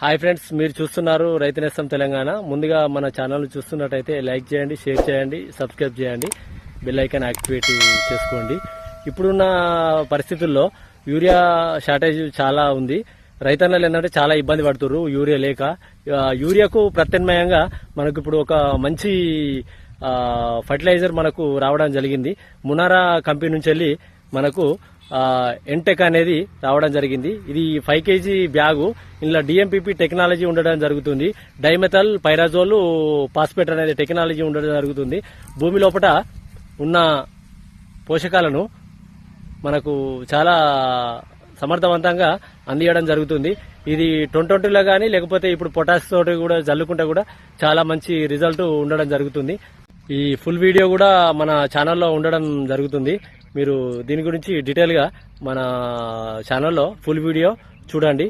Hi friends, మీరు చూస్తున్నారు రైతు నేస్తం తెలంగాణ. ముందుగా మన ఛానల్ చూస్తున్నట్టయితే లైక్ చేయండి, షేర్ చేయండి, సబ్స్క్రైబ్ చేయండి, బెల్ ఐకాన్ యాక్టివేట్ చేసుకోండి. ఇప్పుడున్న పరిస్థితుల్లో యూరియా షార్టేజ్ చాలా ఉంది. రైతన్నలు ఏంటంటే చాలా ఇబ్బంది పడుతున్నారు యూరియా లేక. యూరియాకు ప్రత్యామ్నాయంగా మనకు ఇప్పుడు ఒక మంచి ఫర్టిలైజర్ మనకు రావడం జరిగింది. మునారా కంపెనీ నుంచి వెళ్ళి మనకు ఎంటెక్ అనేది రావడం జరిగింది. ఇది 5 kg బ్యాగు. ఇందులో డిఎంపిపి టెక్నాలజీ ఉండడం జరుగుతుంది. డైమెథల్ పైరాజోల్ పాస్పేట్ అనేది టెక్నాలజీ ఉండడం జరుగుతుంది. భూమి లోపల ఉన్న పోషకాలను మనకు చాలా సమర్థవంతంగా అందియడం జరుగుతుంది. ఇది 2020లో కానీ లేకపోతే ఇప్పుడు పొటాష్ తోటి కూడా జల్లుకుంటే కూడా చాలా మంచి రిజల్ట్ ఉండడం జరుగుతుంది. ఈ ఫుల్ వీడియో కూడా మన ఛానల్లో ఉండడం జరుగుతుంది. మీరు దీని గురించి డీటెయిల్ గా మన ఛానల్లో ఫుల్ వీడియో చూడండి.